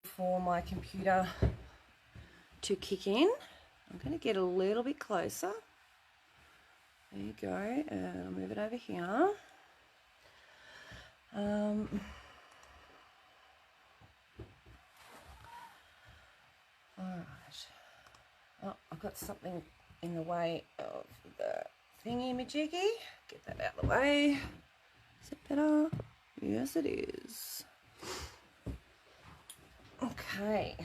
for my computer to kick in. I'm going to get a little bit closer. There you go, and I'll move it over here. All right. Oh, I've got something in the way of the thingy-majiggy. Get that out of the way. Is it better? Yes, it is. Okay.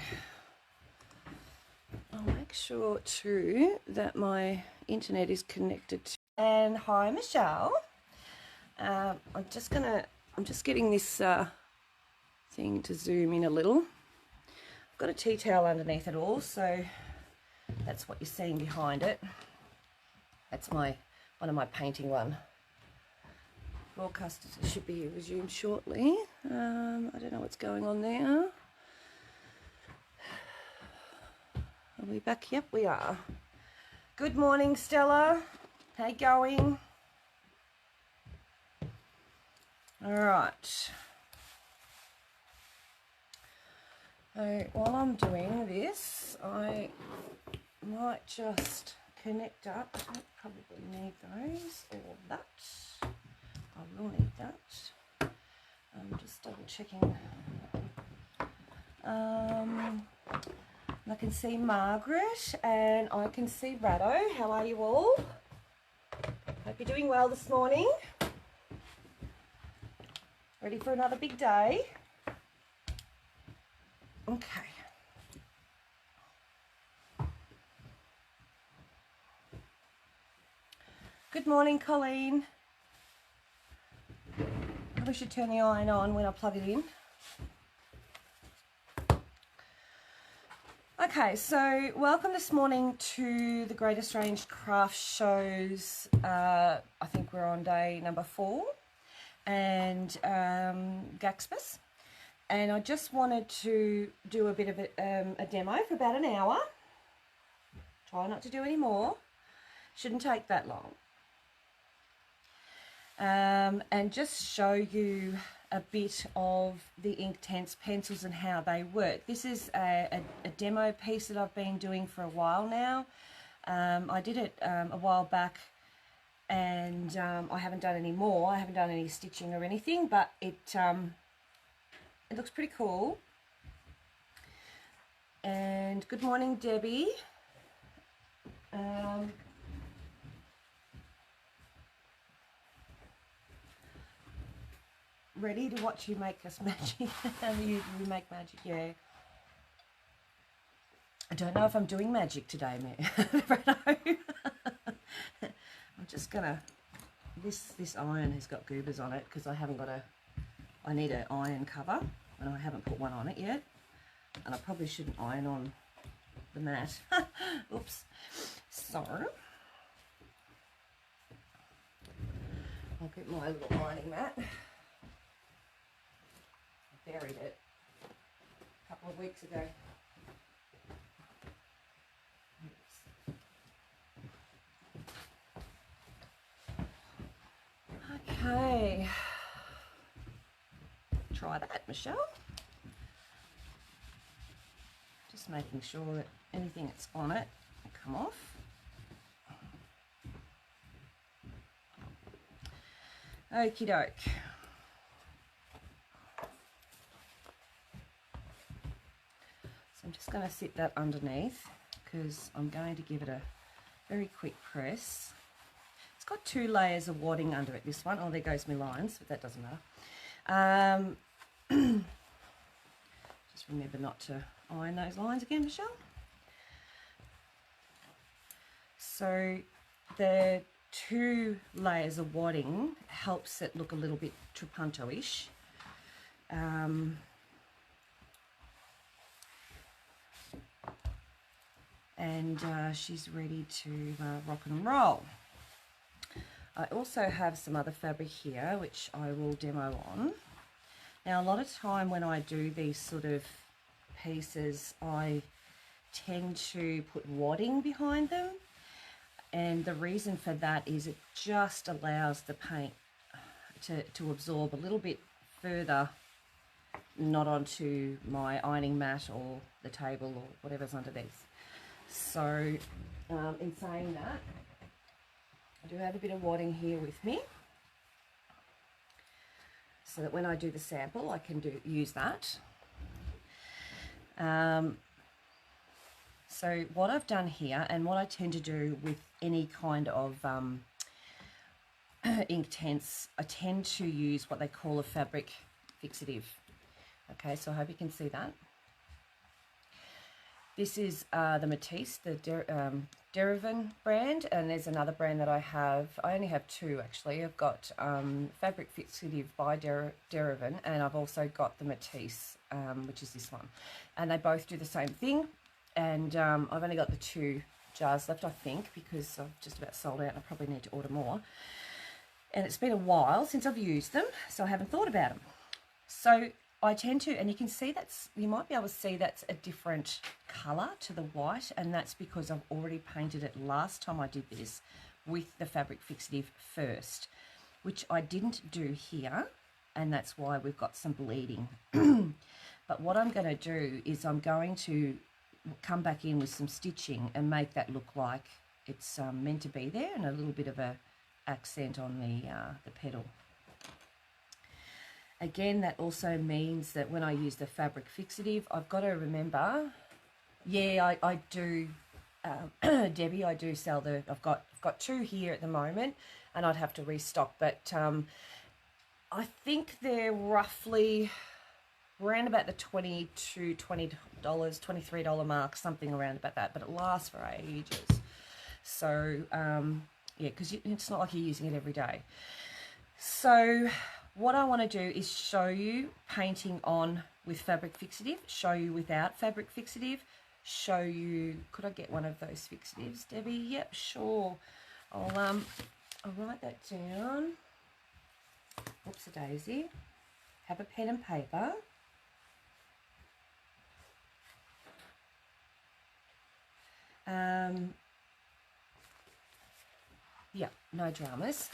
I'll make sure too that my internet is connected to. And hi, Michelle. I'm just getting this thing to zoom in a little. I've got a tea towel underneath it all, so that's what you're seeing behind it. That's one of my painting one. Broadcast should be resumed shortly. I don't know what's going on there. Are we back? Yep, we are. Good morning, Stella. How you going? All right. So while I'm doing this, I might just connect up. I don't probably need those or that. I will need that. I'm just double checking. I can see Margaret and I can see Rado. How are you all? Hope you're doing well this morning. Ready for another big day? Okay. Good morning, Colleen. Probably should turn the iron on when I plug it in. Okay, so welcome this morning to the Great Australian Craft Shows. I think we're on day number 4 and Gaxpas. And I just wanted to do a bit of a demo for about an hour. Try not to do any more. Shouldn't take that long. And just show you a bit of the Inktense pencils and how they work. This is a demo piece that I've been doing for a while now. I did it a while back and I haven't done any more. I haven't done any stitching or anything, but it looks pretty cool. And good morning, Debbie. Ready to watch you make us magic. you make magic, yeah. I don't know if I'm doing magic today, I'm just gonna, this iron has got goobers on it because I haven't got I need an iron cover and I haven't put one on it yet. And I probably shouldn't iron on the mat. Oops. So, I'll get my little ironing mat. Buried it a couple of weeks ago. Okay. Try that, Michelle. Just making sure that anything that's on it will come off. Okie doke. I'm just going to sit that underneath because I'm going to give it a very quick press. It's got 2 layers of wadding under it, this one. Oh, there goes my lines, but that doesn't matter. Just remember not to iron those lines again, Michelle. So the 2 layers of wadding helps it look a little bit trapunto-ish. And she's ready to rock and roll. I also have some other fabric here which I will demo on. Now a lot of time when I do these sort of pieces I tend to put wadding behind them, and the reason for that is it just allows the paint to absorb a little bit further, not onto my ironing mat or the table or whatever's underneath. So in saying that, I do have a bit of wadding here with me, so that when I do the sample, I can use that. So what I've done here, and what I tend to do with any kind of Inktense, I tend to use what they call a fabric fixative. Okay, so I hope you can see that. This is the Matisse, the Derivan brand, and there's another brand that I have. I only have two actually. I've got Fabric Fixative by Derivan, and I've also got the Matisse, which is this one. And they both do the same thing. And I've only got the 2 jars left, I think, because I've just about sold out and I probably need to order more. And it's been a while since I've used them, so I haven't thought about them. So I tend to, and you can see you might be able to see that's a different colour to the white, and that's because I've already painted it last time I did this with the fabric fixative first, which I didn't do here, and that's why we've got some bleeding. But what I'm going to do is I'm going to come back in with some stitching and make that look like it's meant to be there, and a little bit of a accent on the petal. Again, that also means that when I use the fabric fixative, I've got to remember, yeah, I do, Debbie, I do sell I've got 2 here at the moment, and I'd have to restock, but I think they're roughly around about the $20 to $20, $23 mark, something around about that, but it lasts for ages. So, yeah, because it's not like you're using it every day. So what I want to do is show you painting on with fabric fixative, show you without fabric fixative, show you, could I get one of those fixatives, Debbie? Yep, sure. I'll write that down. Oops-a-daisy. Have a pen and paper. Yeah, no dramas.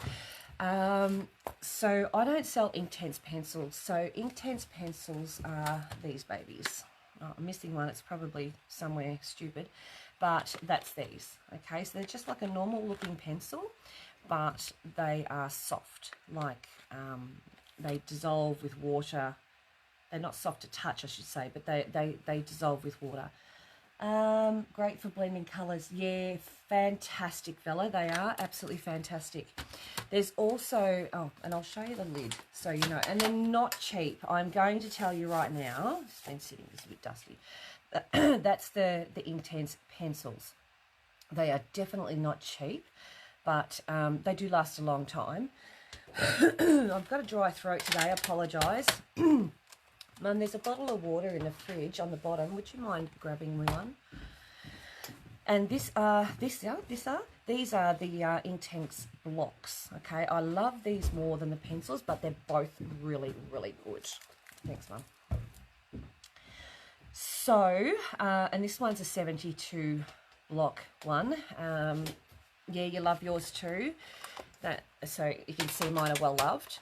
So I don't sell Inktense pencils. So Inktense pencils are these babies. Oh, I'm missing one. It's probably somewhere stupid, but that's these. Okay, so they're just like a normal looking pencil, but they are soft. Like they dissolve with water. They're not soft to touch, I should say, but they dissolve with water. Great for blending colours. Yeah, fantastic, Bella. They are absolutely fantastic. There's also, oh, and I'll show you the lid so you know, and they're not cheap. I'm going to tell you right now, it's been sitting, it's a bit dusty. That's the Inktense pencils. They are definitely not cheap, but they do last a long time. I've got a dry throat today, I apologise. Mum, there's a bottle of water in the fridge on the bottom. Would you mind grabbing me one? And these are the Inktense blocks. Okay, I love these more than the pencils, but they're both really, really good. Thanks, Mum. So, and this one's a 72 block one. Yeah, you love yours too. So you can see mine are well loved.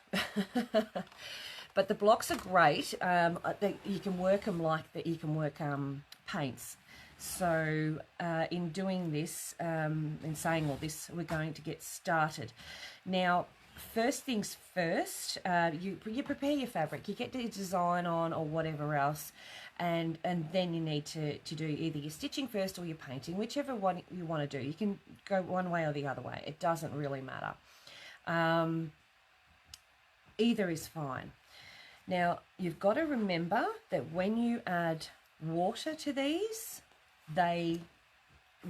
But the blocks are great. You can work them like that. You can work paints. So in doing this, in saying all this, we're going to get started. Now, first things first, you prepare your fabric. You get the design on or whatever else, and then you need to do either your stitching first or your painting, whichever one you want to do. You can go one way or the other way. It doesn't really matter. Either is fine. Now, you've got to remember that when you add water to these, they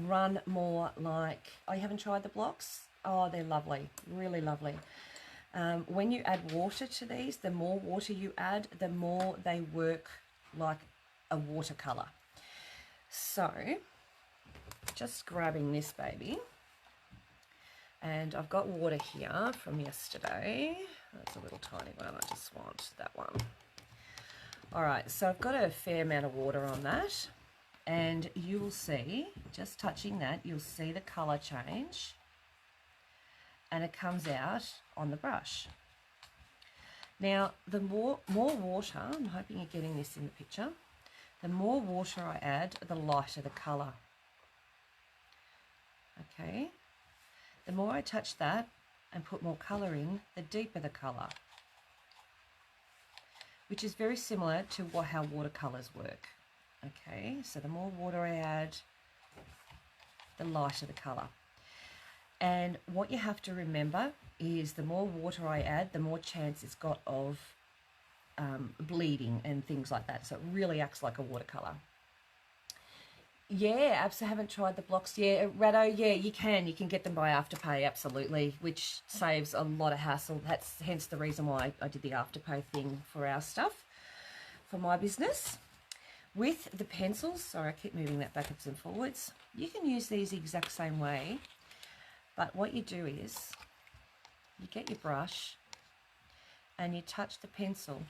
run more like, oh, you haven't tried the blocks? Oh, they're lovely, really lovely. When you add water to these, the more water you add, the more they work like a watercolour. So, just grabbing this baby. And I've got water here from yesterday. That's a little tiny one. I just want that one. All right, so I've got a fair amount of water on that. And you will see, just touching that, you'll see the colour change. And it comes out on the brush. Now, the more water, I'm hoping you're getting this in the picture, the more water I add, the lighter the colour. Okay, the more I touch that and put more colour in, the deeper the colour, which is very similar to how watercolours work. Okay, so the more water I add, the lighter the colour. And what you have to remember is the more water I add, the more chance it's got of bleeding and things like that. So it really acts like a watercolour. Yeah, absolutely. Haven't tried the blocks. Yeah, Rado, yeah, you can get them by Afterpay, absolutely, which saves a lot of hassle. That's hence the reason why I did the Afterpay thing for our stuff, for my business. With the pencils, sorry, I keep moving that backwards and forwards. You can use these the exact same way, but what you do is you get your brush and you touch the pencil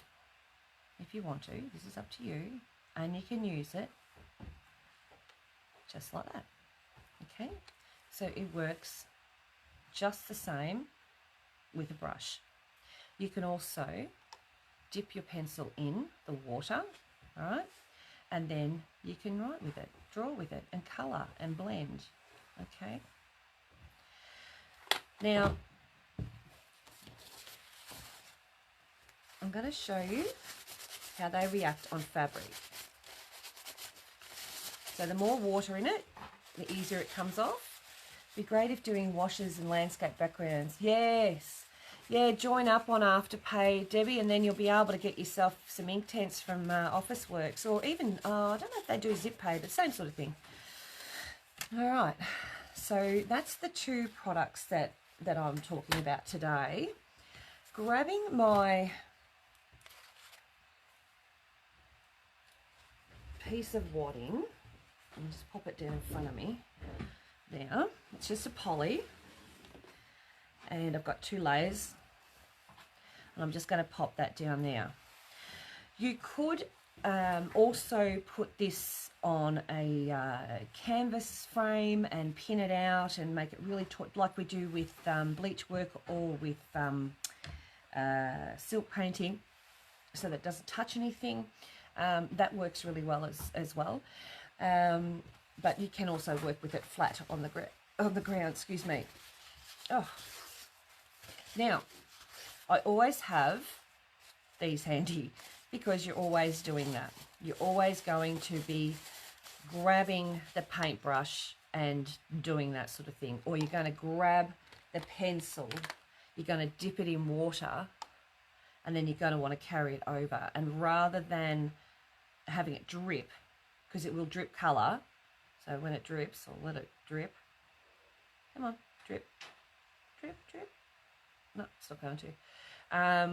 if you want to. This is up to you, and you can use it just like that. Okay, so it works just the same with a brush. You can also dip your pencil in the water, all right, and then you can write with it, draw with it, and colour and blend. Okay, now I'm going to show you how they react on fabric. So the more water in it, the easier it comes off. Be great if doing washes and landscape backgrounds. Yes. Yeah, join up on Afterpay, Debbie, and then you'll be able to get yourself some Inktense from Officeworks, or even, I don't know if they do zip pay, but same sort of thing. All right, so that's the two products that I'm talking about today. Grabbing my piece of wadding, and just pop it down in front of me. There, it's just a poly, and I've got two layers, and I'm just going to pop that down there. You could also put this on a canvas frame and pin it out and make it really like we do with bleach work or with silk painting, so that it doesn't touch anything. That works really well as well. But you can also work with it flat on the ground. Excuse me. Oh, now I always have these handy because you're always doing that. You're always going to be grabbing the paintbrush and doing that sort of thing, or you're going to grab the pencil, you're going to dip it in water, and then you're going to want to carry it over. And rather than having it drip, because it will drip colour, so when it drips, I'll let it drip. Come on, drip, drip, drip. No, it's not going to. A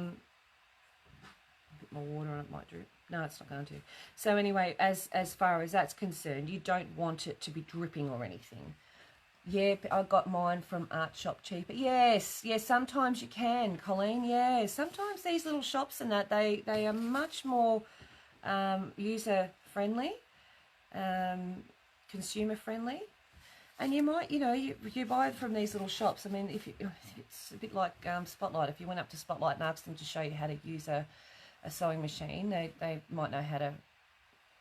bit more water on it might drip. No, it's not going to. So anyway, as far as that's concerned, you don't want it to be dripping or anything. Yeah, I got mine from Art Shop Cheaper. Yes, yes, sometimes you can, Colleen. Yeah, sometimes these little shops and that, they are much more user-friendly, consumer-friendly. And you might, you buy it from these little shops. I mean, if it's a bit like Spotlight. If you went up to Spotlight and asked them to show you how to use a sewing machine, they might know how to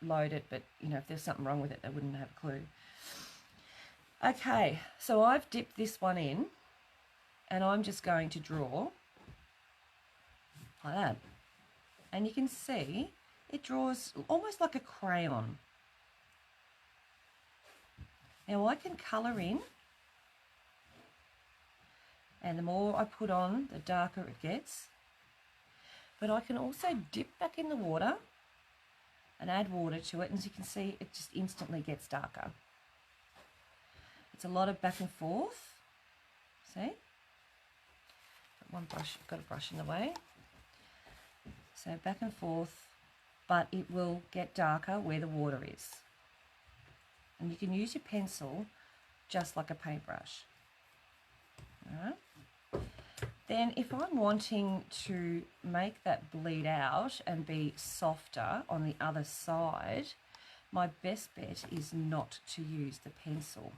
load it, but, if there's something wrong with it, they wouldn't have a clue. Okay, so I've dipped this one in, and I'm just going to draw like that. And you can see it draws almost like a crayon. Now I can colour in, and the more I put on, the darker it gets. But I can also dip back in the water and add water to it, and as you can see, it just instantly gets darker. It's a lot of back and forth. See? Got one brush, got a brush in the way. So back and forth, but it will get darker where the water is. And you can use your pencil just like a paintbrush. All right. Then if I'm wanting to make that bleed out and be softer on the other side, my best bet is not to use the pencil.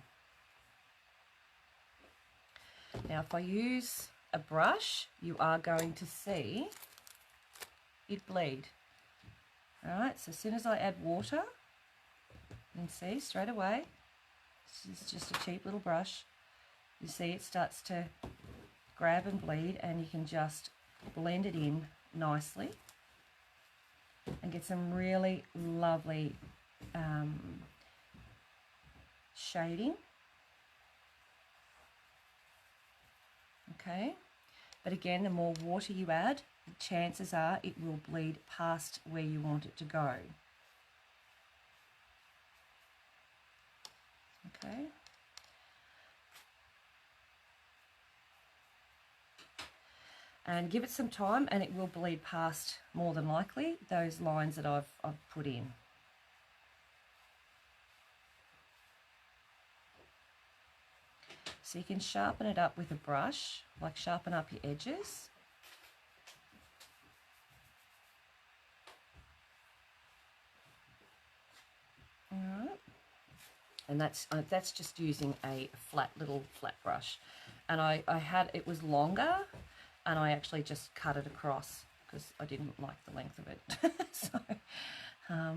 Now if I use a brush, you are going to see it bleed. All right, so as soon as I add water, you can see straight away, this is just a cheap little brush. You see it starts to grab and bleed, and you can just blend it in nicely and get some really lovely shading. Okay, but again, the more water you add, the chances are it will bleed past where you want it to go. Okay. And give it some time and it will bleed past, more than likely, those lines that I've put in. So you can sharpen it up with a brush, like sharpen up your edges. All right. And that's just using a little flat brush. And it was longer, and I actually just cut it across because I didn't like the length of it. So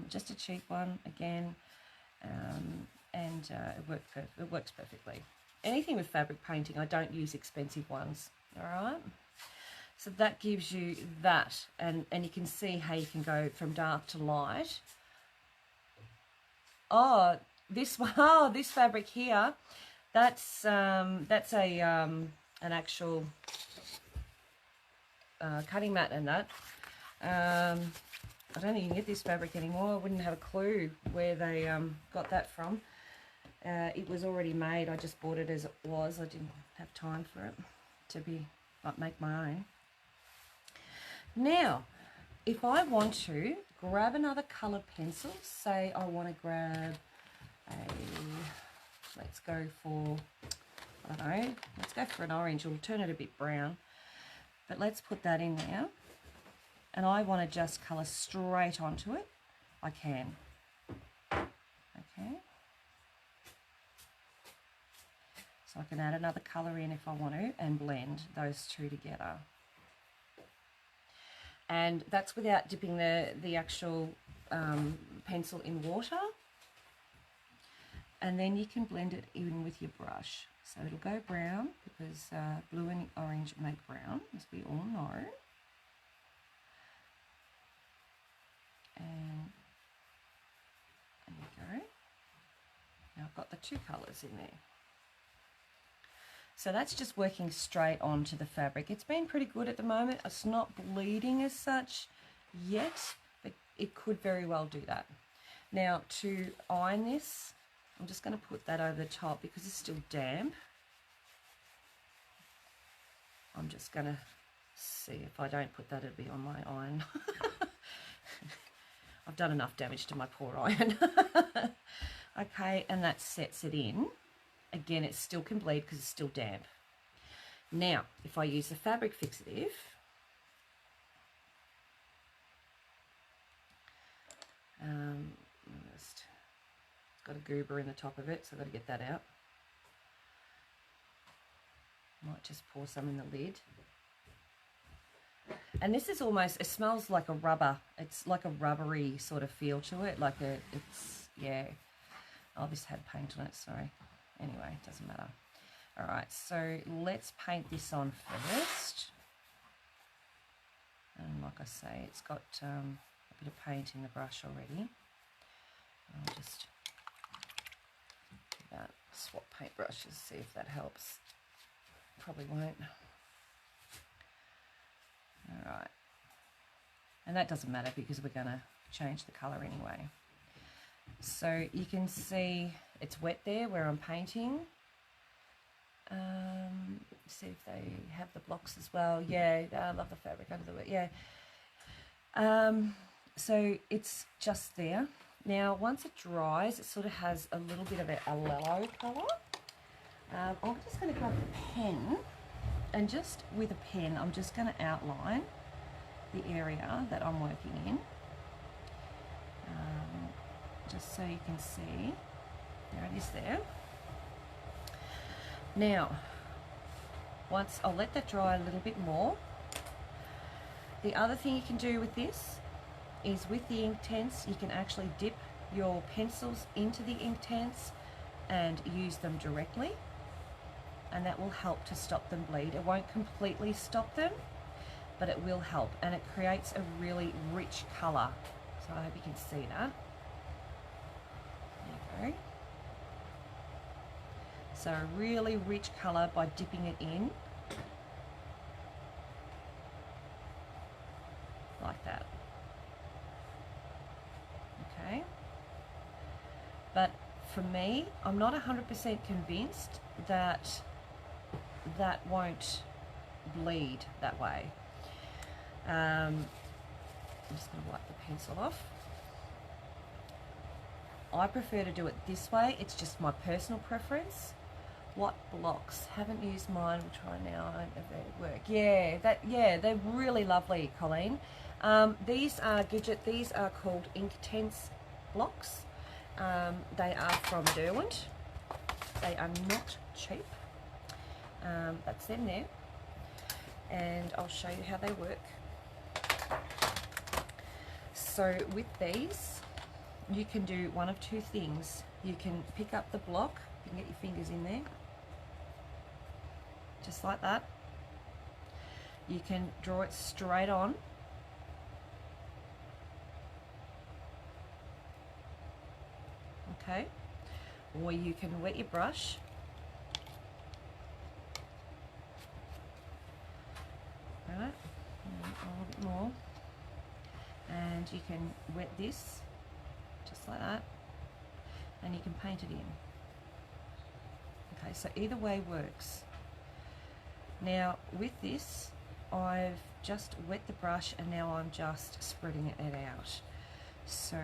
just a cheap one again, and it works perfectly. Anything with fabric painting, I don't use expensive ones. All right. So that gives you that, and you can see how you can go from dark to light. Oh, this fabric here, that's an actual cutting mat and that. I don't even get this fabric anymore. I wouldn't have a clue where they got that from. It was already made. I just bought it as it was. I didn't have time for it to make my own. Now, if I want to grab another colour pencil, say I want to grab let's go for, I don't know, let's go for an orange. We'll turn it a bit brown, but let's put that in there. And I want to just colour straight onto it. I can. Okay. So I can add another colour in if I want to and blend those two together. And that's without dipping the actual pencil in water. And then you can blend it in with your brush. So it'll go brown because blue and orange make brown, as we all know. And there you go. Now I've got the two colours in there. So that's just working straight onto the fabric. It's been pretty good at the moment. It's not bleeding as such yet, but it could very well do that. Now to iron this, I'm just going to put that over the top because it's still damp. I'm just going to see if I don't put that, it'll be on my iron. I've done enough damage to my poor iron. Okay, and that sets it in. Again, it still can bleed because it's still damp. Now, if I use the fabric fixative, it's got a goober in the top of it, so I've got to get that out. Might just pour some in the lid. And this is almost, it smells like a rubber. It's like a rubbery sort of feel to it. Yeah. Oh, this had paint on it, sorry. Anyway, it doesn't matter. All right, so let's paint this on first. And like I say, it's got a bit of paint in the brush already. I'll just do that. Swap paintbrushes, see if that helps. Probably won't. All right. And that doesn't matter because we're going to change the colour anyway. So you can see it's wet there where I'm painting. See if they have the blocks as well. Yeah, I love the fabric under the wet. Yeah. So it's just there. Now, once it dries, it sort of has a little bit of a yellow colour. I'm just going to grab a pen, and just with a pen, I'm just going to outline the area that I'm working in. Just so you can see. There it is there. Now, once I'll let that dry a little bit more, The other thing you can do with this is with the Inktense, you can actually dip your pencils into the Inktense and use them directly, and that will help to stop them bleed. It won't completely stop them, but it will help, and it creates a really rich colour. So I hope you can see that. There you go. So a really rich colour by dipping it in like that. Okay. But for me, I'm not 100% convinced that that won't bleed that way. I'm just going to wipe the pencil off. I prefer to do it this way. It's just my personal preference. What blocks? Haven't used mine. We'll try now. I don't know if they work. Yeah, they're really lovely, Colleen. These are These are called Inktense blocks. They are from Derwent. They are not cheap. That's them there, and I'll show you how they work. So with these, you can do one of two things. You can pick up the block, you can get your fingers in there, just like that. You can draw it straight on. Okay, or you can wet your brush. Right, a little bit more. And you can wet this just like that, and you can paint it in. Okay, so either way works. Now with this, I've just wet the brush and now I'm just spreading it out. So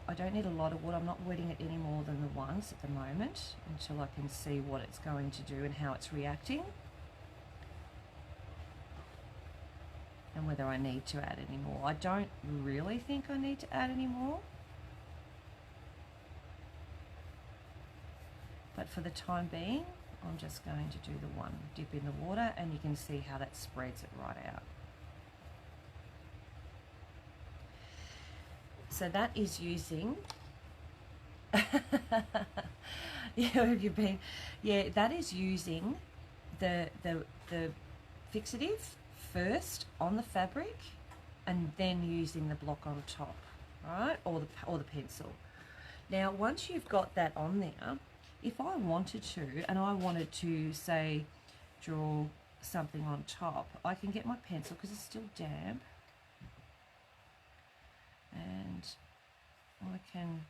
I don't need a lot of water. I'm not wetting it any more than the once at the moment until I can see what it's going to do and how it's reacting, and whether I need to add any more. I don't really think I need to add any more, but for the time being, I'm just going to do the one dip in the water, and you can see how that spreads it right out. So that is using yeah, have you been? Yeah, that is using the fixative first on the fabric and then using the block on top, right? Or the pencil. Now once you've got that on there, if I wanted to, and I wanted to say draw something on top, I can get my pencil because it's still damp, and I can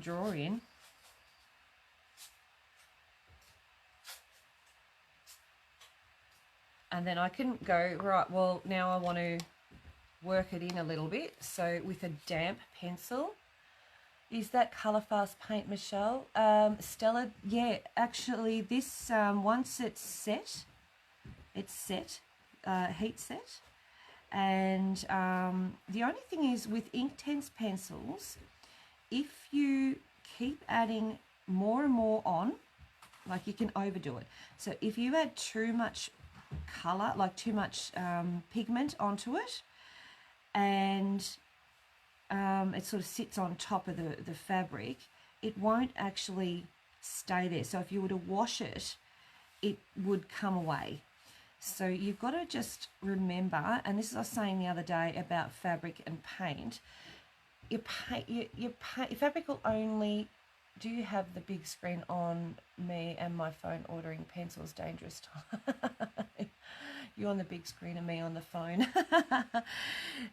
draw in, and then I can go, right, well now I want to work it in a little bit. So with a damp pencil, is that Colour Fast paint, Michelle? Stella, yeah, actually this, once it's set, heat set, and the only thing is with Inktense pencils, if you keep adding more and more on, like you can overdo it. So if you add too much colour, like too much pigment onto it, and it sort of sits on top of the fabric, it won't actually stay there. So if you were to wash it, it would come away. So you've got to just remember, and this is what I was saying the other day about fabric and paint, your fabric will only, do you have the big screen on? Me and my phone ordering pencils, dangerous time. You on the big screen and me on the phone.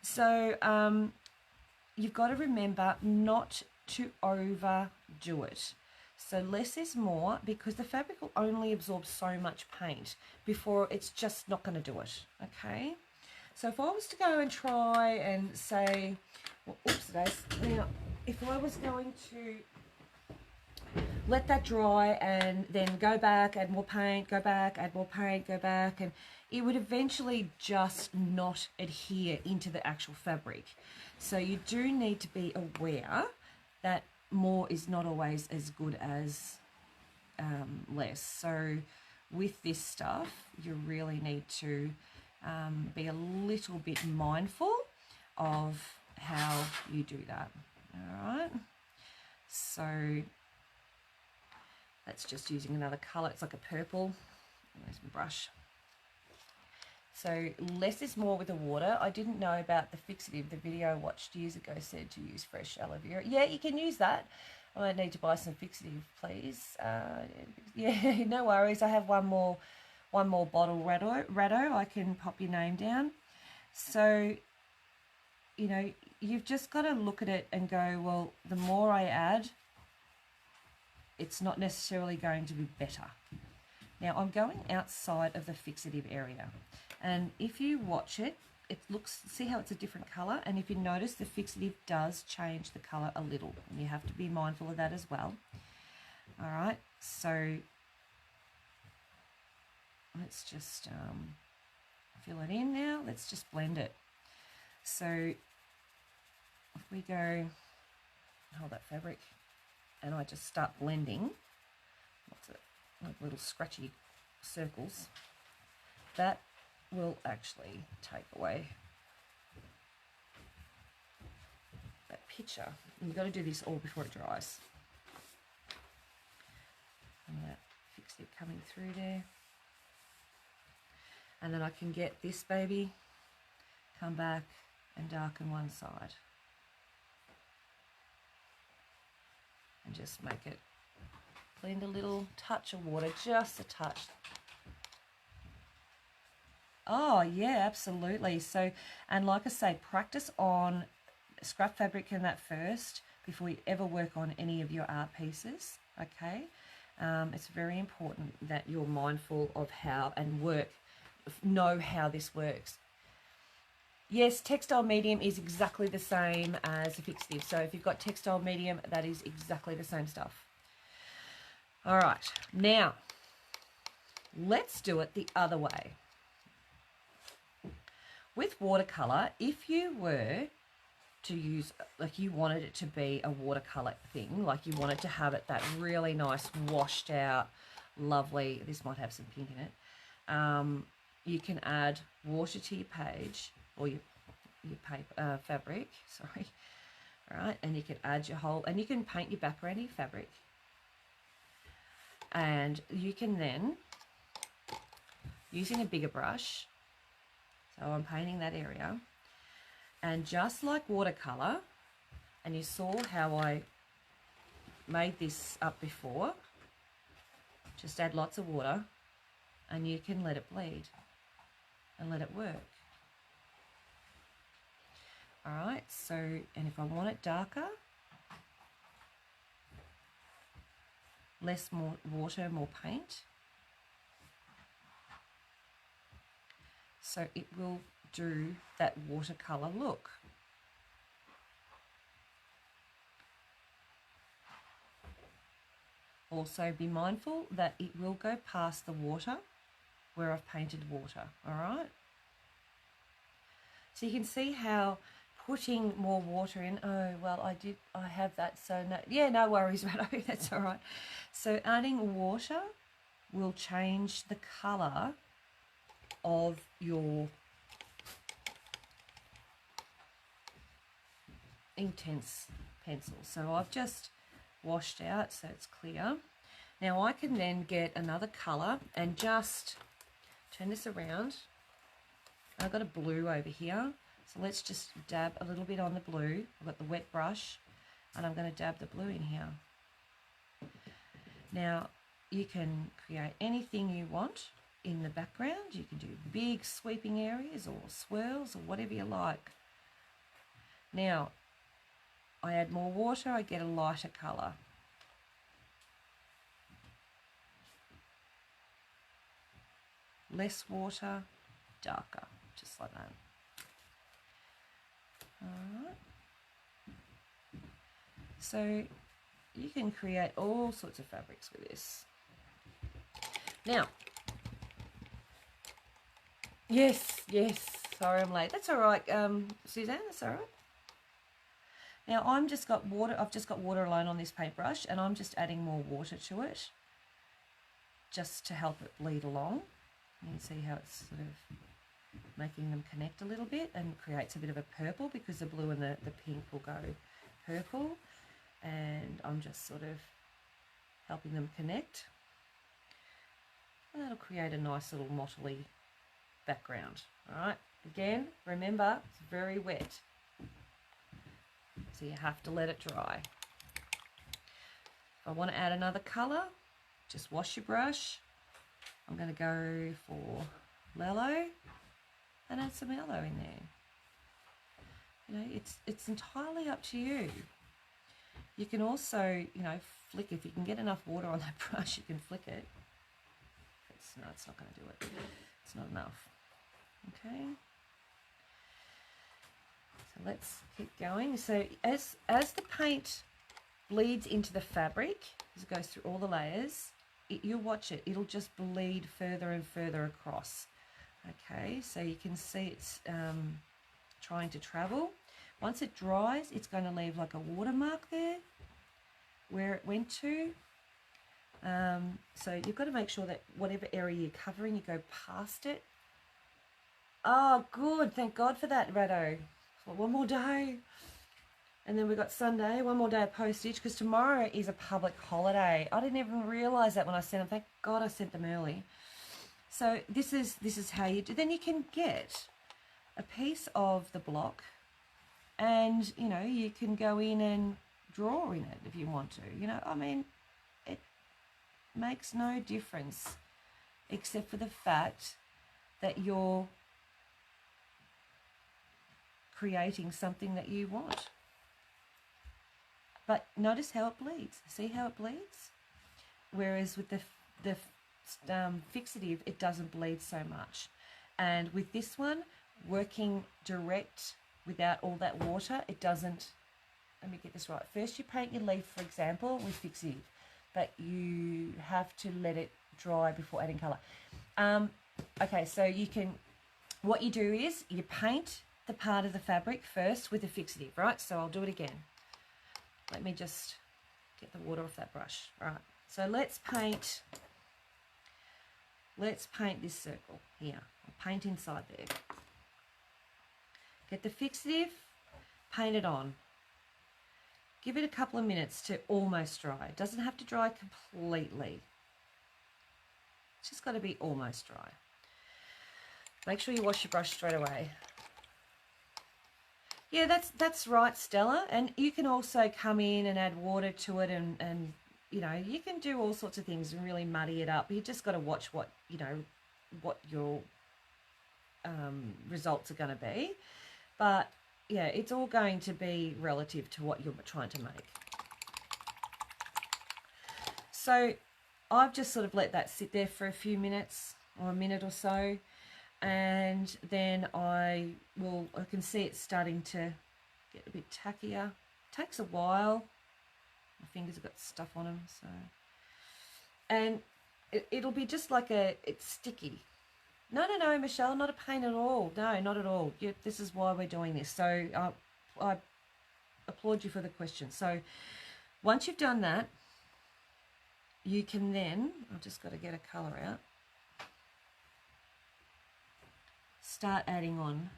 So you've got to remember not to overdo it. So less is more, because the fabric will only absorb so much paint before it's just not going to do it, okay? So if I was to go and try and say, well, oops, now if I was going to let that dry and then go back, add more paint, go back, add more paint, go back, and it would eventually just not adhere into the actual fabric. So you do need to be aware that more is not always as good as less. So with this stuff, you really need to be a little bit mindful of how you do that. All right. So that's just using another color. It's like a purple. Where's my brush? So less is more with the water. I didn't know about the fixative. The video I watched years ago said to use fresh aloe vera. Yeah, you can use that. I might need to buy some fixative, please. Yeah, no worries. I have one more bottle, Rado. I can pop your name down. So, you know, you've just got to look at it and go, well, the more I add, it's not necessarily going to be better. Now, I'm going outside of the fixative area. And if you watch it, it looks, see how it's a different color? And if you notice, the fixative does change the color a little. And you have to be mindful of that as well. All right, so let's just fill it in now. Let's just blend it. So if we go, hold that fabric, and I just start blending, what's it, like little scratchy circles, that will actually take away that picture. And you've got to do this all before it dries. And that fixative coming through there. And then I can get this baby, come back and darken one side. And just make it blend a little touch of water, just a touch. Oh yeah, absolutely. So, and like I say, practice on scrap fabric and that first before you ever work on any of your art pieces, okay? It's very important that you're mindful of how and know how this works. Yes, textile medium is exactly the same as a fixative. So if you've got textile medium, that is exactly the same stuff. All right, now let's do it the other way. With watercolor, if you were to use, like you wanted it to be a watercolor thing, like you wanted to have it that really nice washed out, lovely, this might have some pink in it, you can add water to your page or your paper, fabric, sorry, all right, and you can add your whole, and you can paint your background in fabric, and you can then, using a bigger brush, so I'm painting that area, and just like watercolor, and you saw how I made this up before, just add lots of water and you can let it bleed and let it work. All right, so, and if I want it darker, more water, more paint. So it will do that watercolor look. Also be mindful that it will go past the water where I've painted water, all right? So you can see how putting more water in, oh, well, I have that, so no, yeah, no worries, Rado, that's all right. So adding water will change the colour of your Inktense pencil. So I've just washed out so it's clear. Now I can then get another colour and just turn this around. I've got a blue over here, so let's just dab a little bit on the blue. I've got the wet brush and I'm going to dab the blue in here. Now you can create anything you want in the background. You can do big sweeping areas or swirls or whatever you like. Now I add more water, I get a lighter colour. Less water, darker, just like that. All right. So you can create all sorts of fabrics with this. Now, yes, sorry I'm late. That's all right, Suzanne, that's all right. Now I've just got water alone on this paintbrush, and I'm just adding more water to it just to help it bleed along. You can see how it's sort of making them connect a little bit and creates a bit of a purple, because the blue and the pink will go purple, and I'm just sort of helping them connect. And that'll create a nice little mottly background. All right, again, remember, it's very wet, so you have to let it dry. If I want to add another colour, just wash your brush. I'm going to go for Lello and add some yellow in there. You know, it's entirely up to you. You can also, you know, flick, if you can get enough water on that brush, you can flick it. No, it's not going to do it. It's not enough. Okay. So let's keep going. So as the paint bleeds into the fabric, as it goes through all the layers, you'll watch it. It'll just bleed further and further across. Okay, so you can see it's trying to travel. Once it dries, it's going to leave like a watermark there where it went to. So you've got to make sure that whatever area you're covering, you go past it. Oh, good. Thank God for that, Rado. So one more day. And then we've got Sunday, one more day of postage, because tomorrow is a public holiday. I didn't even realise that when I sent them. Thank God I sent them early. So this is how you do. Then you can get a piece of the block, and, you know, you can go in and draw in it if you want to. You know, I mean, it makes no difference except for the fact that you're creating something that you want. But notice how it bleeds. See how it bleeds? Whereas with the fixative, it doesn't bleed so much. And with this one, working direct without all that water, it doesn't. Let me get this right. First you paint your leaf, for example, with fixative, but you have to let it dry before adding colour. Okay, so you can, what you do is you paint the part of the fabric first with the fixative, right? So I'll do it again. Let me just get the water off that brush. Right, so let's paint this circle here. I'll paint inside there. Get the fixative, paint it on. Give it a couple of minutes to almost dry. It doesn't have to dry completely. It's just got to be almost dry. Make sure you wash your brush straight away. Yeah, that's right, Stella. And you can also come in and add water to it, and you know, you can do all sorts of things and really muddy it up. You just got to watch what, you know, what your results are going to be. But yeah, it's all going to be relative to what you're trying to make. So I've just sort of let that sit there for a few minutes or a minute or so, and then I can see it's starting to get a bit tackier. It takes a while. My fingers have got stuff on them, so. And it'll be just like it's sticky. No, Michelle, not a pain at all. No, not at all. This is why we're doing this. So I applaud you for the question. So once you've done that, you can then, I've just got to get a colour out, start adding on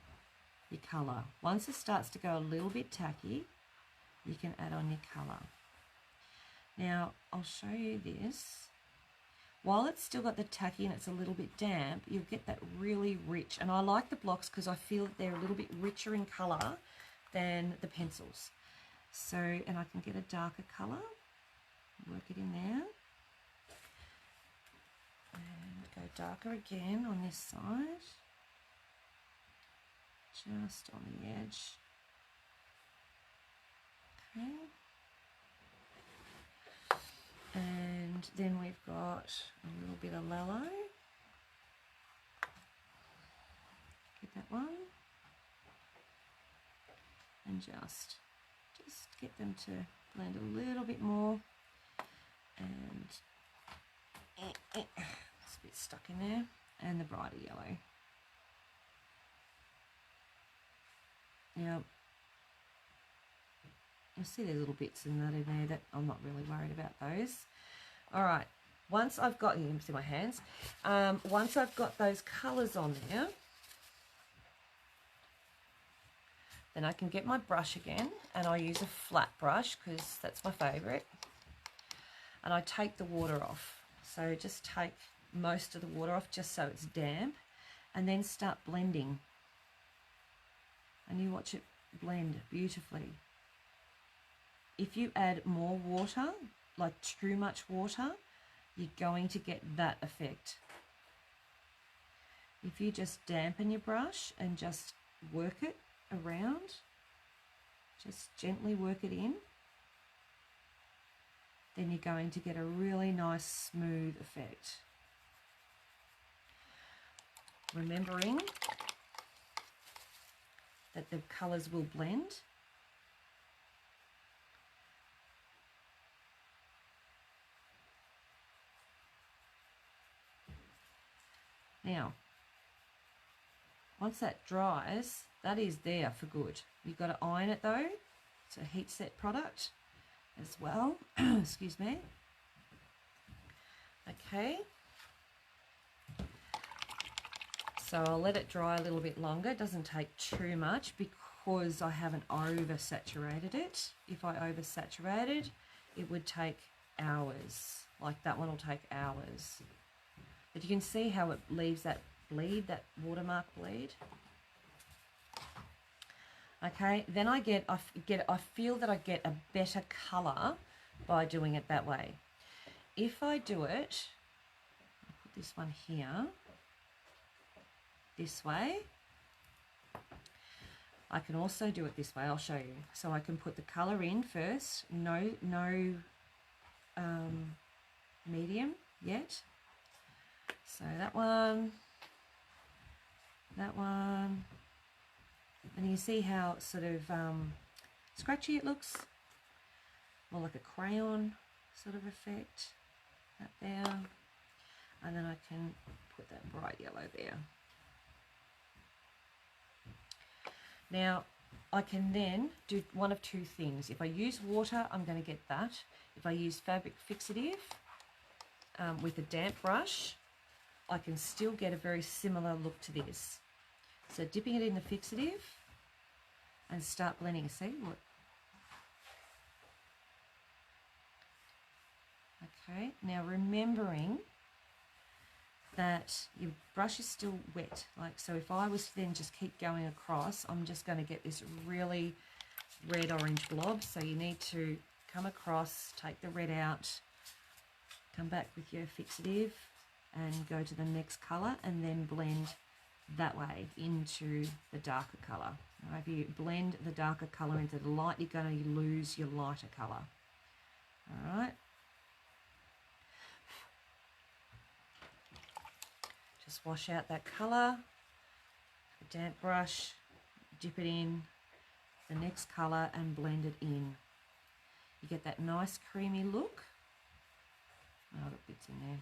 your colour. Once it starts to go a little bit tacky, you can add on your colour. Now, I'll show you this. While it's still got the tacky and it's a little bit damp, you'll get that really rich. And I like the blocks because I feel that they're a little bit richer in colour than the pencils. So, and I can get a darker colour, work it in there. And go darker again on this side. Just on the edge. Okay. And then we've got a little bit of Lello. Get that one. And just get them to blend a little bit more, and it's a bit stuck in there, and the brighter yellow. Now, you'll see there's little bits in that in there that I'm not really worried about those. All right, once I've got, you can see my hands, once I've got those colours on there, then I can get my brush again, and I use a flat brush because that's my favourite, and I take the water off. So just take most of the water off just so it's damp, and then start blending. And you watch it blend beautifully. If you add more water, like too much water, you're going to get that effect. If you just dampen your brush and just work it around, just gently work it in, then you're going to get a really nice smooth effect. Remembering that the colours will blend. Now, once that dries, that is there for good. You've got to iron it though. It's a heat set product as well. Excuse me. Okay. So I'll let it dry a little bit longer. It doesn't take too much because I haven't oversaturated it. If I oversaturated, it would take hours. Like that one will take hours. But you can see how it leaves that bleed, that watermark bleed. Okay, then I feel that I get a better colour by doing it that way. If I do it, I'll put this one here, this way. I can also do it this way, I'll show you. So I can put the colour in first, no medium yet. So that one, and you see how sort of scratchy it looks, more like a crayon sort of effect, that there, and then I can put that bright yellow there. Now I can then do one of two things. If I use water, I'm going to get that. If I use fabric fixative with a damp brush, I can still get a very similar look to this. So dipping it in the fixative and start blending. See what? Okay, now remembering that your brush is still wet. Like, so if I was to then just keep going across, I'm just going to get this really red-orange blob. So you need to come across, take the red out, come back with your fixative and go to the next colour and then blend that way into the darker colour. Now, if you blend the darker colour into the light, you're going to lose your lighter colour. All right. Just wash out that colour, a damp brush, dip it in the next colour and blend it in. You get that nice creamy look. Oh, I've got bits in there.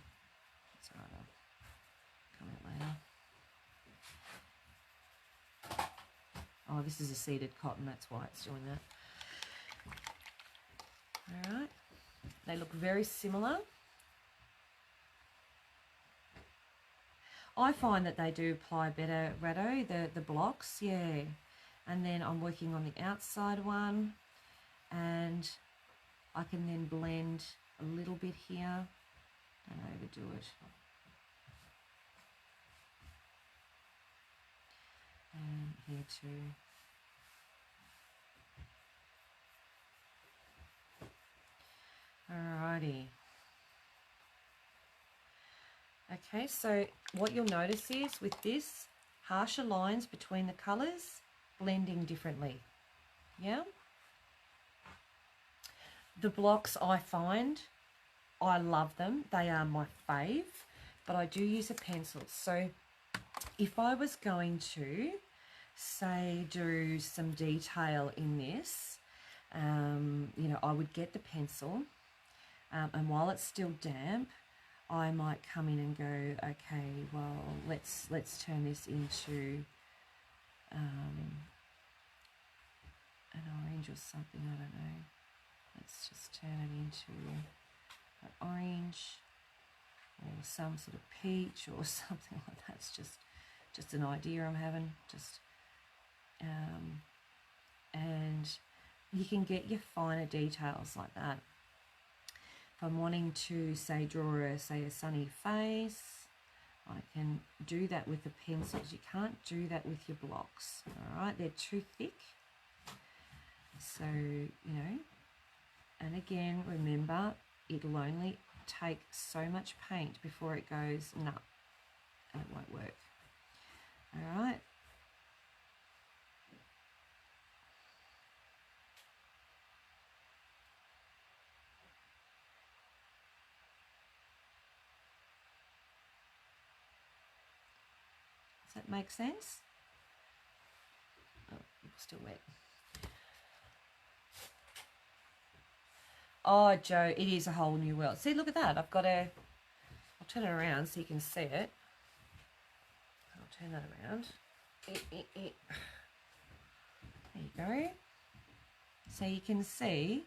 That's all right, I'll come out later. Oh, this is a seeded cotton, that's why it's doing that. All right, they look very similar. I find that they do apply better, Rado, the blocks, yeah. And then I'm working on the outside one, and I can then blend a little bit here. Don't overdo it. And here too. Alrighty. Okay, so what you'll notice is with this, harsher lines between the colours, blending differently. Yeah? The blocks I find, I love them. They are my fave, but I do use a pencil. So if I was going to, say, do some detail in this, you know, I would get the pencil, and while it's still damp, I might come in and go, okay, well, let's turn this into an orange or something, I don't know. Let's just turn it into an orange or some sort of peach or something like that. It's just an idea I'm having. Just and you can get your finer details like that. If I'm wanting to say draw a sunny face, I can do that with the pencils. You can't do that with your blocks. All right, they're too thick. So, you know, and again, remember, it'll only take so much paint before it goes, nah, and it won't work. All right. Does that make sense? Oh, it's still wet. Oh, Joe, it is a whole new world. See, look at that. I've got a... I'll turn it around so you can see it. I'll turn that around. There you go. So you can see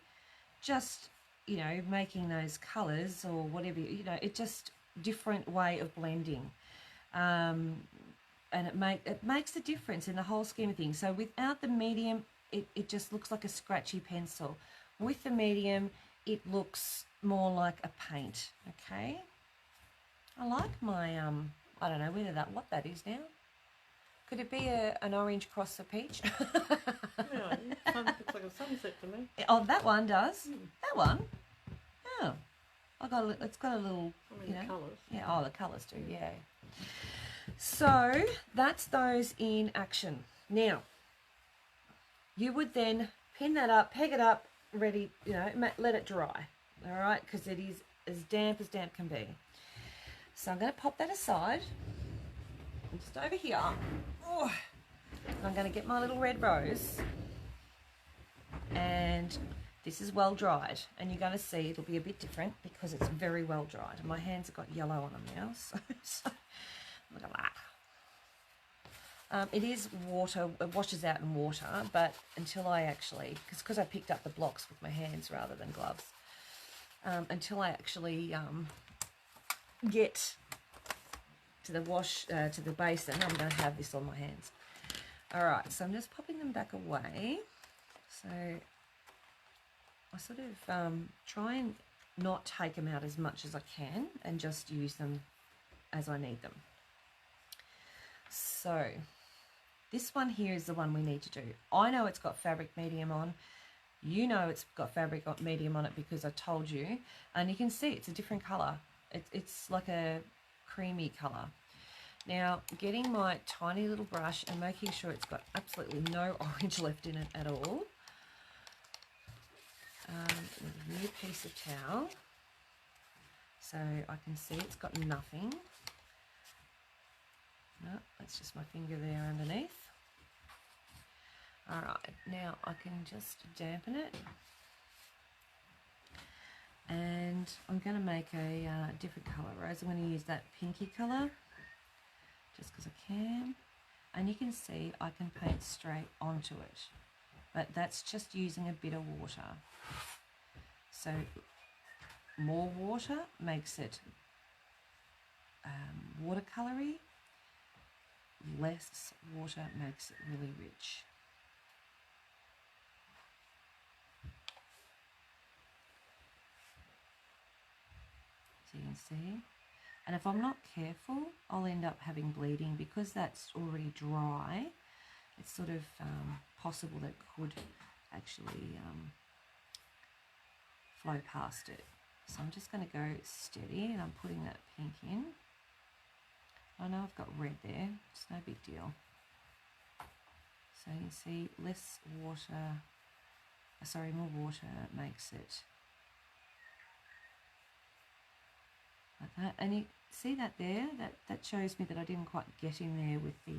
just, you know, making those colours or whatever, you know, it's just different way of blending. And it makes a difference in the whole scheme of things. So without the medium, it just looks like a scratchy pencil. With the medium, it looks more like a paint, okay? I like my, I don't know what that is now. Could it be an orange cross a peach? Yeah, it looks like a sunset to me. Oh, that one does. That one? Oh. It's got a little, you know. Colours. Yeah, oh, the colours do, yeah. So, that's those in action. Now, you would then pin that up, peg it up, ready, you know, let it dry, all right, because it is as damp can be. So I'm going to pop that aside. I'm just over here. Oh, I'm going to get my little red rose, and this is well dried, and you're going to see it'll be a bit different because it's very well dried, and my hands have got yellow on them now, so look at that. It is water, it washes out in water, but until I actually, because I picked up the blocks with my hands rather than gloves, until I actually get to the to the basin, I'm going to have this on my hands. All right, so I'm just popping them back away. So I sort of try and not take them out as much as I can and just use them as I need them. So this one here is the one we need to do. I know it's got fabric medium on. You know it's got fabric medium on it because I told you. And you can see it's a different colour. It's like a creamy colour. Now, getting my tiny little brush and making sure it's got absolutely no orange left in it at all. With a new piece of towel. So I can see it's got nothing. No, that's just my finger there underneath. All right, now I can just dampen it. And I'm going to make a different colour rose. I'm going to use that pinky colour just because I can. And you can see I can paint straight onto it. But that's just using a bit of water. So more water makes it watercolory. Less water makes it really rich. So you can see. And if I'm not careful, I'll end up having bleeding because that's already dry. It's sort of possible that it could actually flow past it. So I'm just going to go steady and I'm putting that pink in. I know I've got red there, it's no big deal. So you can see less water, more water makes it like that. And you see that there, that shows me that I didn't quite get in there with the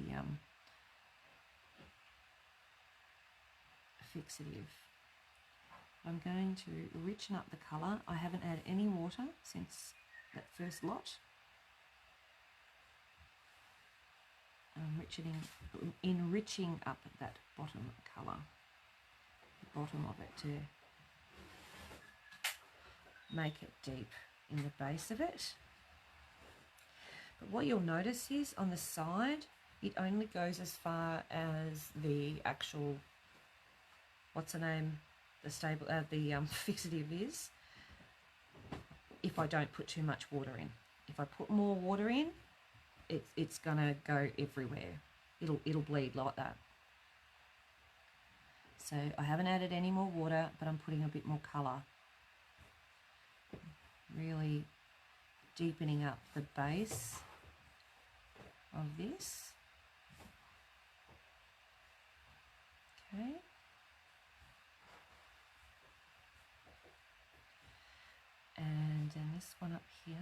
fixative. I'm going to richen up the colour. I haven't added any water since that first lot. I'm enriching up that bottom colour, the bottom of it, to make it deep in the base of it. But what you'll notice is on the side, it only goes as far as the actual, what's the name, the fixative is, if I don't put too much water in. If I put more water in, it's gonna go everywhere. It'll bleed like that. So I haven't added any more water, but I'm putting a bit more colour. Really deepening up the base of this. Okay. And then this one up here.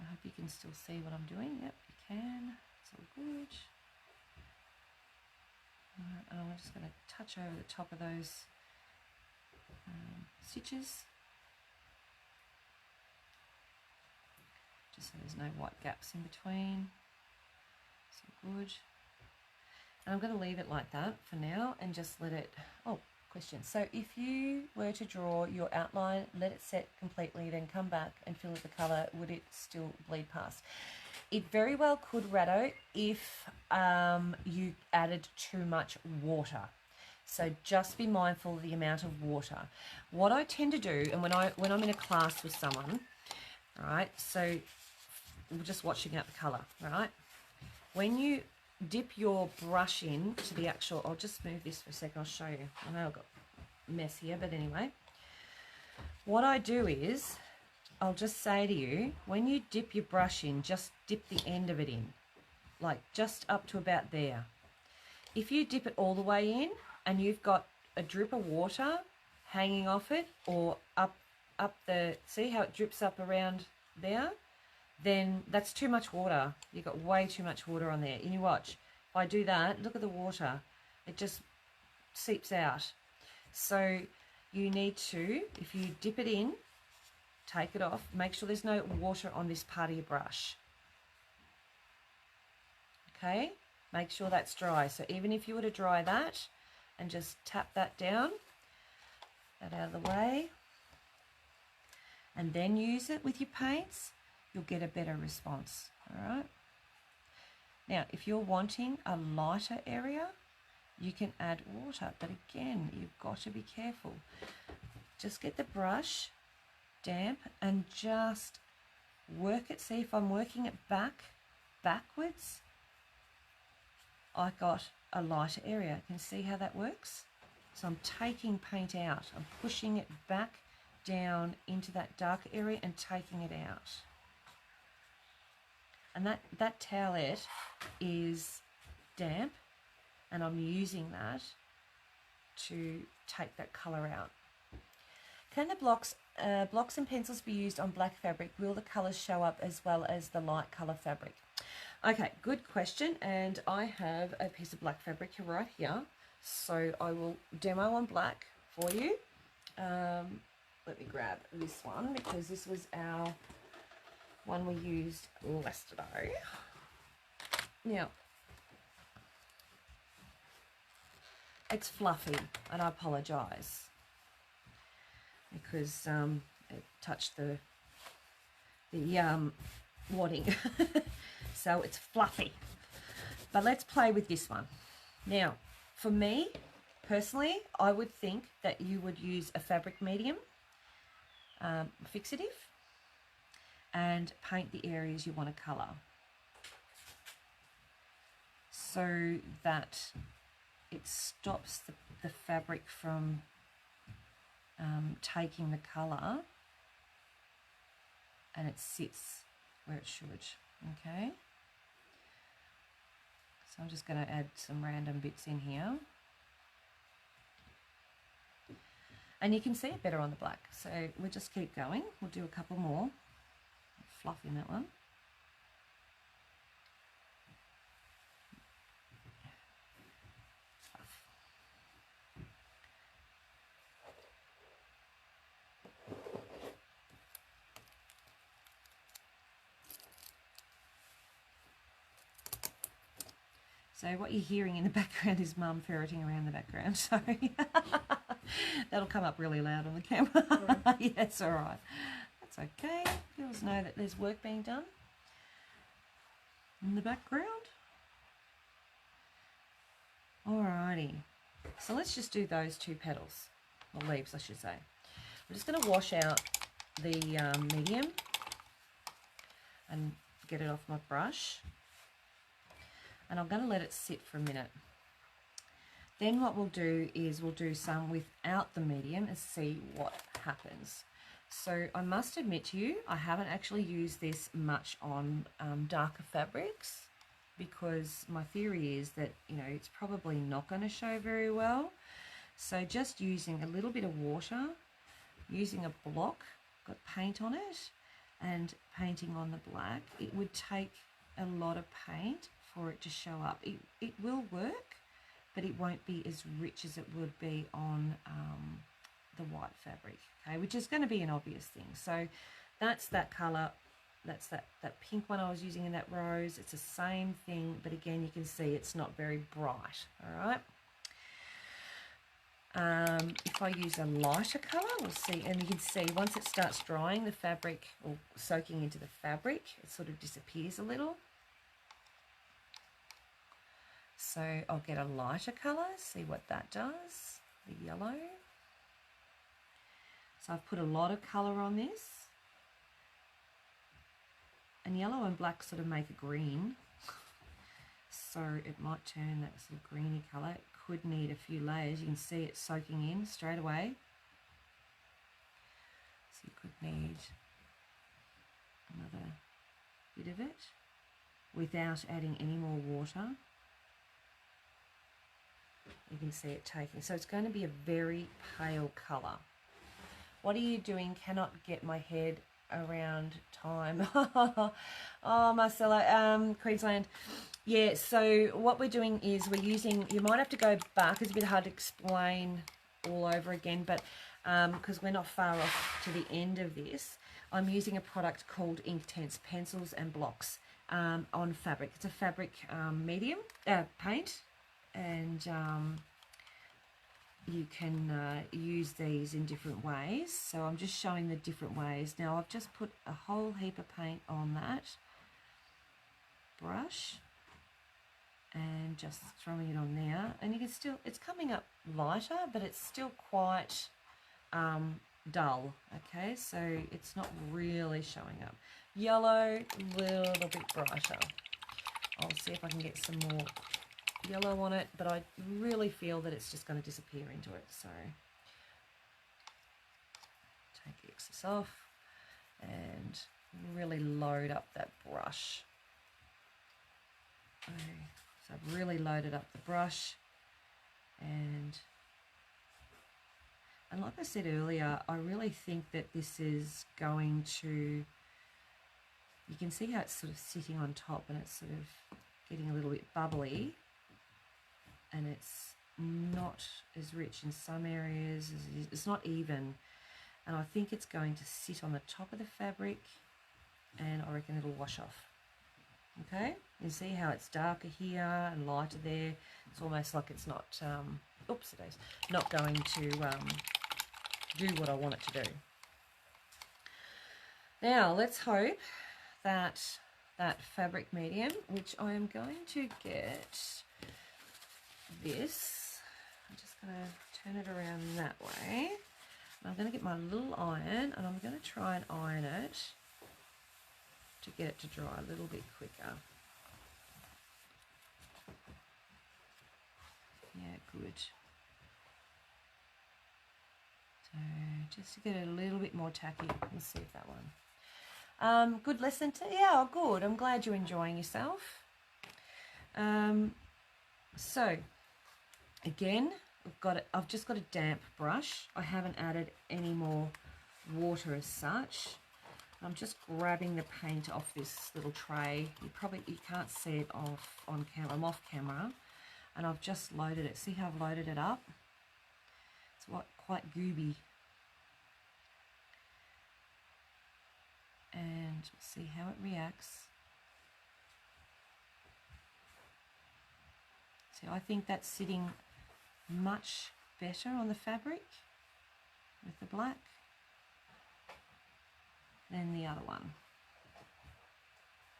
I hope you can still see what I'm doing. Yep, you can. It's all good. Alright, and I'm just going to touch over the top of those stitches, just so there's no white gaps in between. So good. And I'm going to leave it like that for now and just let it, oh, question. So if you were to draw your outline, let it set completely, then come back and fill in the colour, would it still bleed past? It very well could, Rado, if you added too much water. So just be mindful of the amount of water. What I tend to do, and when I'm in a class with someone, right, so we're just watching out the colour, right? When you dip your brush in to the actual, I'll just move this for a second, I'll show you. I know I've got a mess here, but anyway. What I do is, I'll just say to you, when you dip your brush in, just dip the end of it in, like just up to about there. If you dip it all the way in and you've got a drip of water hanging off it, or up the, see how it drips up around there? Then that's too much water. You've got way too much water on there. And you watch, if I do that, look at the water. It just seeps out. So you need to, if you dip it in, take it off, make sure there's no water on this part of your brush. Okay, make sure that's dry. So even if you were to dry that and just tap that down, that out of the way, and then use it with your paints, you'll get a better response. All right. Now, if you're wanting a lighter area, you can add water, but again, you've got to be careful. Just get the brush damp and just work it. See, if I'm working it backwards, I got a lighter area. You can see how that works? So I'm taking paint out. I'm pushing it back down into that dark area and taking it out. And that towelette is damp, and I'm using that to take that colour out. Can the blocks and pencils be used on black fabric? Will the colours show up as well as the light colour fabric? Okay, good question. And I have a piece of black fabric right here. So I will demo on black for you. Let me grab this one because this was our one we used yesterday. Now, it's fluffy, and I apologise because it touched the wadding. So it's fluffy. But let's play with this one. Now, for me, personally, I would think that you would use a fabric medium, fixative, and paint the areas you want to colour so that it stops the fabric from taking the colour, and it sits where it should. Okay, so I'm just going to add some random bits in here, and you can see it better on the black. So we'll just keep going. We'll do a couple more. Fluff in that one. So what you're hearing in the background is Mum ferreting around the background. Sorry. That'll come up really loud on the camera. Yeah, it's all right. That's okay. Girls know that there's work being done in the background. Alrighty. So let's just do those 2 petals, or leaves I should say. I'm just going to wash out the medium and get it off my brush. And I'm going to let it sit for a minute. Then what we'll do is we'll do some without the medium and see what happens. So I must admit to you, I haven't actually used this much on darker fabrics, because my theory is that, you know, it's probably not going to show very well. So just using a little bit of water, using a block, got paint on it, and painting on the black, it would take a lot of paint for it to show up. It will work, but it won't be as rich as it would be on the white fabric, okay, which is going to be an obvious thing. So that's that colour. That's that pink one I was using in that rose. It's the same thing, but again, you can see it's not very bright, all right? If I use a lighter colour, we'll see, and you can see once it starts drying, the fabric, or soaking into the fabric, it sort of disappears a little. So I'll get a lighter colour, see what that does, the yellow. So I've put a lot of colour on this. And yellow and black sort of make a green. So it might turn that sort of greeny colour. It could need a few layers. You can see it soaking in straight away. So you could need another bit of it without adding any more water. You can see it taking. So it's going to be a very pale colour. What are you doing? Cannot get my head around time. Oh, Marcella, Queensland. Yeah, so what we're doing is we're using, you might have to go back, it's a bit hard to explain all over again, but because we're not far off to the end of this, I'm using a product called Inktense Pencils and Blocks on fabric. It's a fabric medium, paint, and you can use these in different ways. So I'm just showing the different ways. Now I've just put a whole heap of paint on that brush and just throwing it on there. And you can still, it's coming up lighter, but it's still quite dull. Okay, so it's not really showing up. Yellow, a little bit brighter. I'll see if I can get some more yellow on it, but I really feel that it's just going to disappear into it. So take the excess off and really load up that brush. Okay, so I've really loaded up the brush, and like I said earlier, I really think that this is going to, you can see how it's sort of sitting on top and it's sort of getting a little bit bubbly, and it's not as rich in some areas, it's not even, and I think it's going to sit on the top of the fabric, and I reckon it'll wash off. Okay, you see how it's darker here and lighter there. It's almost like it's not, oops, it is not going to do what I want it to do. Now let's hope that that fabric medium, which I am going to get this, I'm just going to turn it around that way. I'm going to get my little iron and I'm going to try and iron it to get it to dry a little bit quicker. Yeah, good. So just to get it a little bit more tacky, let's see if that one. Good lesson yeah, good. I'm glad you're enjoying yourself. So again, I've just got a damp brush. I haven't added any more water as such. I'm just grabbing the paint off this little tray. You can't see it on camera. I'm off camera, and I've just loaded it. See how I've loaded it up? It's quite gooby. And we'll see how it reacts. See, I think that's sitting much better on the fabric with the black than the other one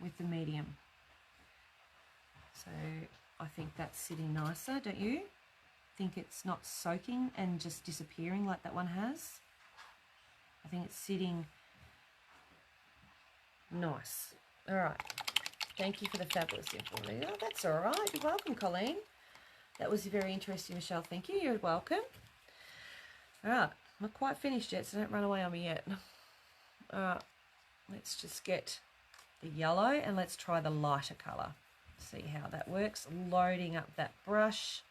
with the medium. So I think that's sitting nicer, don't you? Think it's not soaking and just disappearing like that one has. I think it's sitting nice. All right. Thank you for the fabulous info. Oh, that's all right. You're welcome, Colleen. That was very interesting, Michelle. Thank you. You're welcome. All right. I'm not quite finished yet, so don't run away on me yet. All right. Let's just get the yellow and let's try the lighter colour. See how that works. Loading up that brush.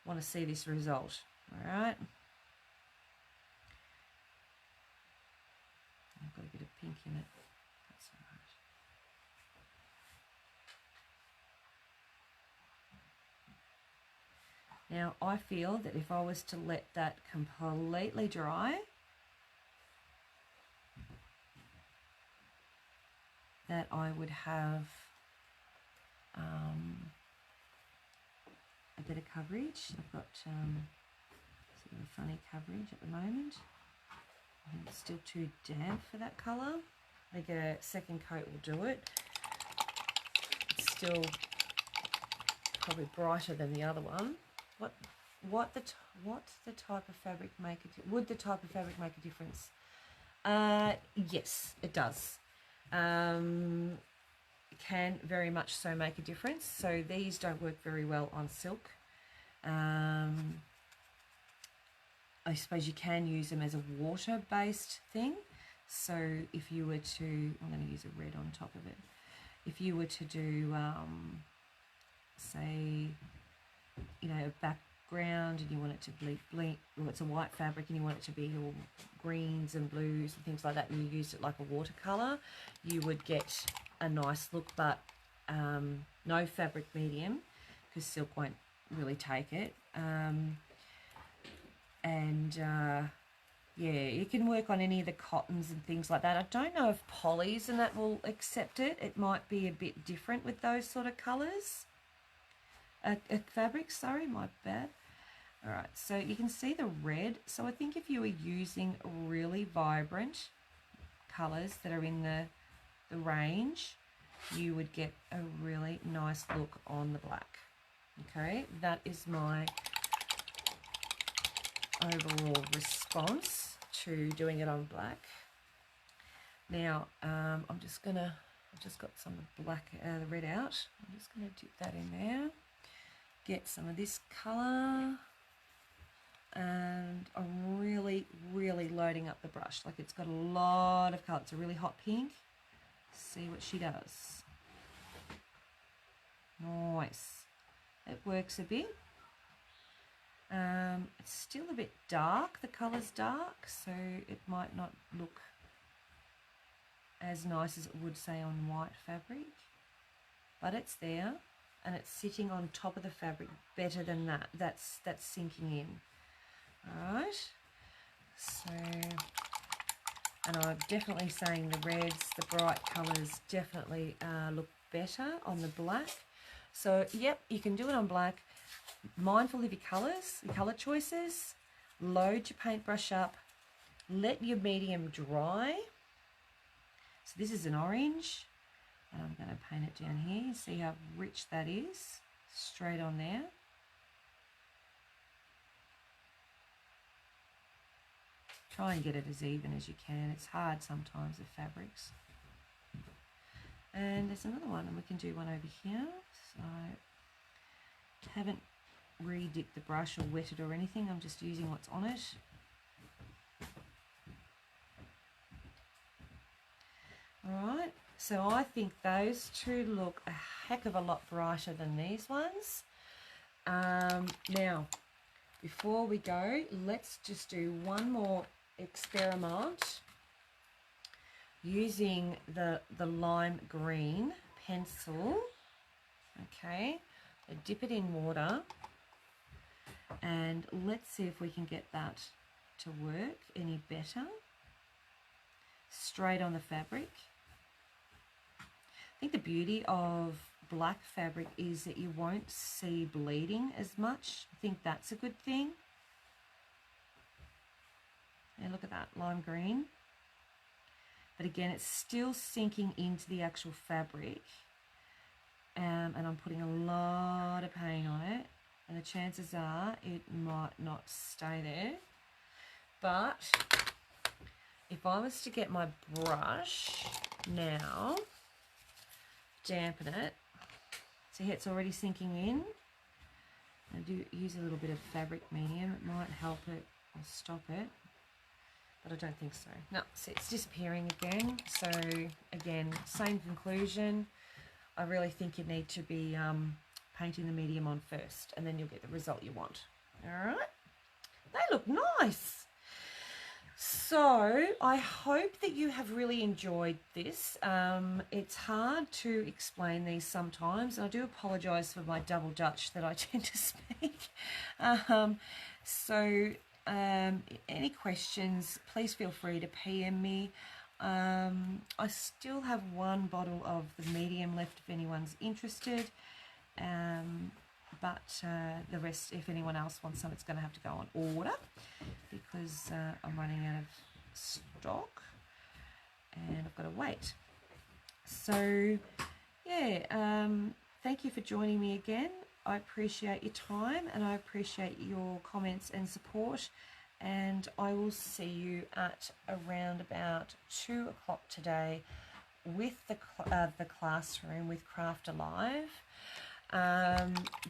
Want to see this result. All right. I've got a bit of pink in it. That's all right. Now, I feel that if I was to let that completely dry, that I would have a bit of coverage. I've got sort of a funny coverage at the moment. I think it's still too damp for that colour. I think a second coat will do it. It's still probably brighter than the other one. Would the type of fabric make a difference? Yes, it does. Can very much so make a difference. So these don't work very well on silk. I suppose you can use them as a water-based thing. So if you were to, I'm going to use a red on top of it. If you were to do, say, you know, a background and you want it to blink, or it's a white fabric and you want it to be all greens and blues and things like that, and you used it like a watercolour, you would get a nice look, but no fabric medium because silk won't really take it. Yeah, you can work on any of the cottons and things like that. I don't know if polys and that will accept it. It might be a bit different with those sort of colours. Fabrics, sorry, my bad. All right, so you can see the red. So I think if you were using really vibrant colours that are in the range, you would get a really nice look on the black. Okay, that is my overall response to doing it on black. Now, I've just got some of the black, the red out. I'm just gonna dip that in there. Get some of this colour, and I'm really loading up the brush. Like, it's got a lot of colour. It's a really hot pink. See what she does. Nice. It works a bit. It's still a bit dark. The colour's dark, so it might not look as nice as it would, say, on white fabric, but it's there. And it's sitting on top of the fabric better than that. That's sinking in. All right. So, and I'm definitely saying the reds, the bright colours definitely look better on the black. So, yep, you can do it on black. Mindful of your colours, your colour choices. Load your paintbrush up. Let your medium dry. So this is an orange. And I'm going to paint it down here. See how rich that is? Straight on there. Try and get it as even as you can. It's hard sometimes with fabrics. And there's another one, and we can do one over here. So I haven't re-dipped the brush or wet it or anything. I'm just using what's on it. All right. So I think those two look a heck of a lot brighter than these ones. Now, before we go, let's just do one more experiment using the lime green pencil. Okay, I dip it in water, and let's see if we can get that to work any better. Straight on the fabric. I think the beauty of black fabric is that you won't see bleeding as much. I think that's a good thing. And look at that lime green. But again, it's still sinking into the actual fabric. And I'm putting a lot of paint on it. And the chances are it might not stay there. But if I was to get my brush now, dampen it. See, it's already sinking in. I do use a little bit of fabric medium. It might help it or stop it. But I don't think so. No, see, it's disappearing again. So again, same conclusion. I really think you need to be painting the medium on first, and then you'll get the result you want. All right? They look nice. So I hope that you have really enjoyed this. It's hard to explain these sometimes, and I do apologise for my double Dutch that I tend to speak. Any questions, please feel free to PM me. I still have one bottle of the medium left if anyone's interested. But the rest, if anyone else wants some, it's going to have to go on order because I'm running out of stock and I've got to wait. So, yeah, thank you for joining me again. I appreciate your time and I appreciate your comments and support. And I will see you at around about 2 o'clock today with the classroom with Craft Alive.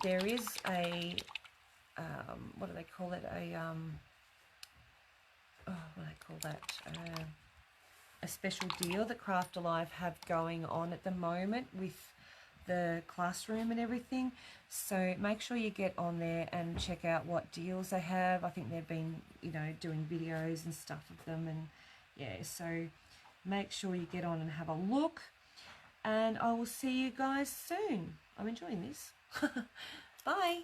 There is a, what do they call it? A special deal that Craft Alive have going on at the moment with the classroom and everything. So make sure you get on there and check out what deals they have. I think they've been, doing videos and stuff of them. And yeah, so make sure you get on and have a look. And I will see you guys soon. I'm enjoying this. Bye.